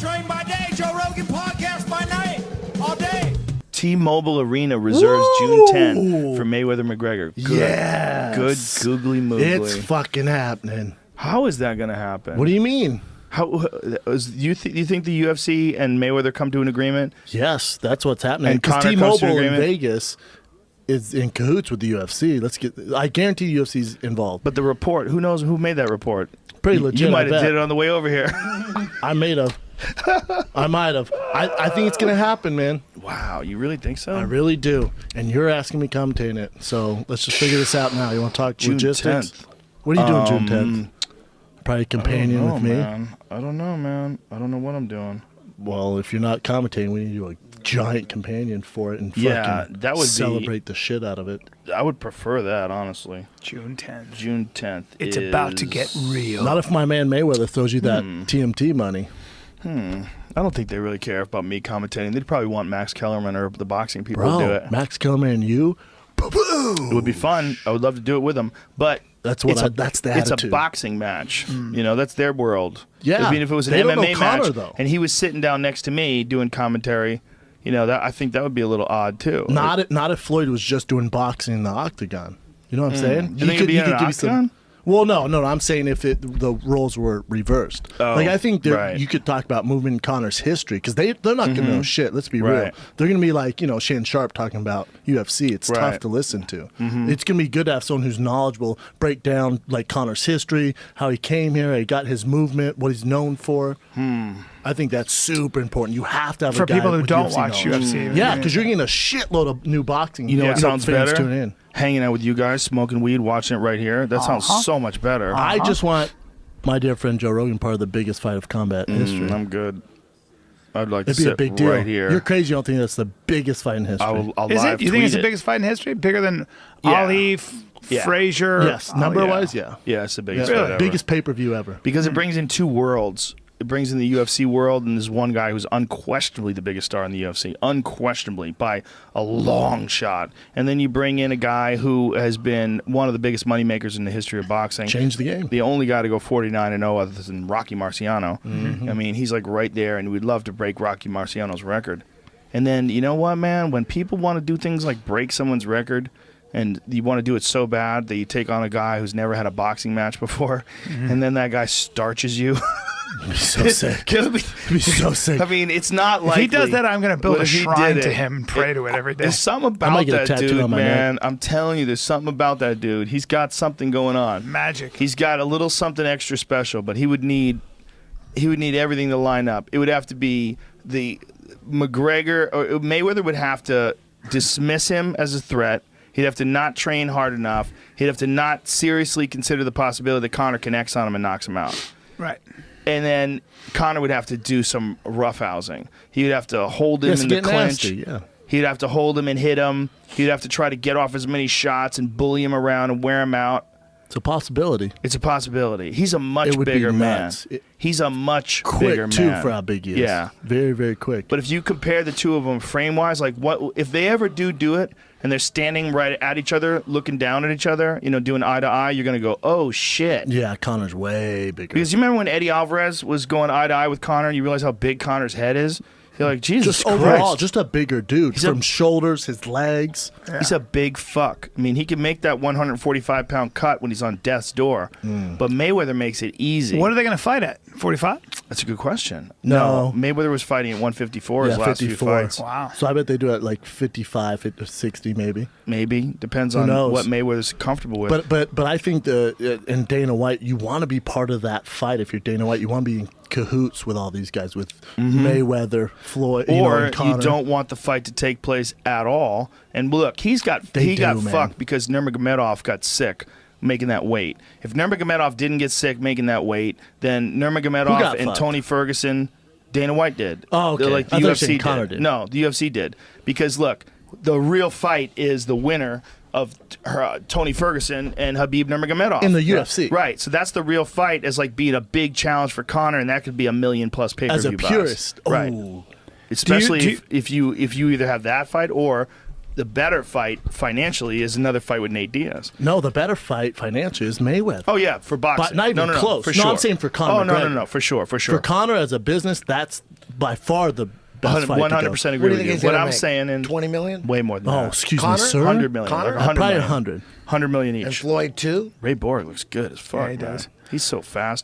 Train by day, Joe Rogan podcast by night, all day. T-Mobile Arena reserves June 10th for Mayweather McGregor. Good, Yes. good googly moogly. It's fucking happening. How is that going to happen? What do you mean? How you think the UFC and Mayweather come to an agreement? Yes, that's what's happening. And Because Conor comes to an T-Mobile in agreement? Vegas is in cahoots with the UFC. I guarantee UFC's involved. But the report, who knows who made that report? Pretty legit. You I might have bet. did it on the way over here. I might have. I might have. I think it's gonna happen, man. Wow, you really think so? I really do. And you're asking me to commentate it. So let's just figure this out now. You want to talk June logistics? 10th. What are you doing June 10th? Probably companion with me. Man. I don't know, man. I don't know what I'm doing. Well, if you're not commentating, we need to do a giant companion for it and Yeah, fucking that would celebrate the shit out of it. I would prefer that, honestly. June 10th. June 10th. It's about to get real. Not if my man Mayweather throws you that TMT money. I don't think they really care about me commentating. They'd probably want Max Kellerman or the boxing people Bro, to do it. Max Kellerman and you, It would be fun. I would love to do it with them. But that's it's the it's a attitude. boxing match. You know, that's their world. Yeah. I mean, if it was an They don't MMA know Conor, match though. and he was sitting down next to me doing commentary, you know, I think that would be a little odd too. Not if Floyd was just doing boxing in the octagon. You know what I'm saying? You think it'd be in an octagon? Well, no. I'm saying if the roles were reversed. Oh, I think right. you could talk about moving Conor's history because they're not going to know shit. Let's be real. Right. They're going to be like Shane Sharp talking about UFC. It's tough Right. to listen to. It's going to be good to have someone who's knowledgeable break down like Conor's history, how he came here, how he got his movement, what he's known for. I think that's super important. You have to have For a guy people who with don't UFC watch knowledge. UFC. Yeah, because you're getting a shitload of new boxing. You know what sounds fans better? Tune in. Hanging out with you guys, smoking weed, watching it right here. That sounds so much better. I just want my dear friend Joe Rogan part of the biggest fight of combat in history. I'm good. I'd like It'd to be sit a big deal. right here. You're crazy. You don't think that's the biggest fight in history? I'll Is live it? You think tweet it's the it. biggest fight in history? Bigger than Yeah. Ali, Yeah. Frazier? Yes, Oh, number-wise, yeah. Yeah, it's the biggest Yeah. fight ever. Biggest pay-per-view ever. Because it brings in two worlds. It brings in the UFC world, and there's one guy who's unquestionably the biggest star in the UFC, unquestionably by a long shot. And then you bring in a guy who has been one of the biggest moneymakers in the history of boxing. Change the game. The only guy to go 49-0 other than Rocky Marciano. I mean, he's like right there, and we'd love to break Rocky Marciano's record. And then, you know what, man? When people want to do things like break someone's record, and you want to do it so bad that you take on a guy who's never had a boxing match before, and then that guy starches you. It'd be so sick. It'd be so sick. I mean, it's not If like he does that, I'm going to build What a if he shrine did to it? him and pray to it every day. There's something I might about get a that tattoo dude, on my man. neck. I'm telling you, there's something about that dude. He's got something going on. Magic. He's got a little something extra special, but he would need everything to line up. It would have to be the McGregor or Mayweather would have to dismiss him as a threat. He'd have to not train hard enough. He'd have to not seriously consider the possibility that Conor connects on him and knocks him out. Right. And then Conor would have to do some roughhousing. He would have to hold him Yes, in the get clinch. nasty, yeah. He'd have to hold him and hit him. He'd have to try to get off as many shots and bully him around and wear him out. It's a possibility. It's a possibility. He's a much It would be bigger man. nuts. He's a much Quick, bigger too, man. for how big he is. Yeah. Very, very quick. But if you compare the two of them frame-wise, like what if they ever do it and they're standing right at each other, looking down at each other, doing eye to eye, you're going to go, oh, shit. yeah, Conor's way bigger. Because you remember when Eddie Alvarez was going eye to eye with Conor and you realize how big Conor's head is? You're like, Jesus just Christ. overall, just a bigger dude. He's From shoulders, his legs. He's a big fuck. I mean, he can make that 145-pound cut when he's on death's door, but Mayweather makes it easy. What are they going to fight at? 45? That's a good question. No. Mayweather was fighting at 154 his Yeah, last 54. few fights. Wow. So I bet they do it like 55, 50, 60 maybe. Maybe. Depends on knows? what Mayweather's comfortable with. But I think in Dana White, you want to be part of that fight. If you're Dana White, you want to be in cahoots with all these guys, with Mayweather, Floyd, or and Conor. you don't want the fight to take place at all. And look, he got man. fucked because Nurmagomedov got sick making that weight. If Nurmagomedov didn't get sick making that weight, then Who got Nurmagomedov and fucked? Tony Ferguson, Dana White did. Oh, okay. They're like the I thought you UFC said Conor did. No, the UFC did. Because look, the real fight is the winner of Tony Ferguson and Khabib Nurmagomedov In the UFC. right? So that's the real fight, as like being a big challenge for Conor, and that could be $1 million+ pay-per-view As a buys. purist. right? Ooh. Especially if you either have that fight or the better fight financially is another fight with Nate Diaz. No, the better fight financially is Mayweather. Oh yeah, for boxing. But not even no, close. For No, sure. I'm saying for Conor Oh no, McGregor. for sure. For Conor as a business, that's by far the best fight. 100% What agree do you with think you. he's What gonna I'm make? saying, and 20 million? way more than Oh, that. excuse Conor? me, sir. 100 million. Connor? Like 100 Probably million. 100. 100 million each. And Floyd too? Ray Borg looks good as fuck. he man. does. He's so fast.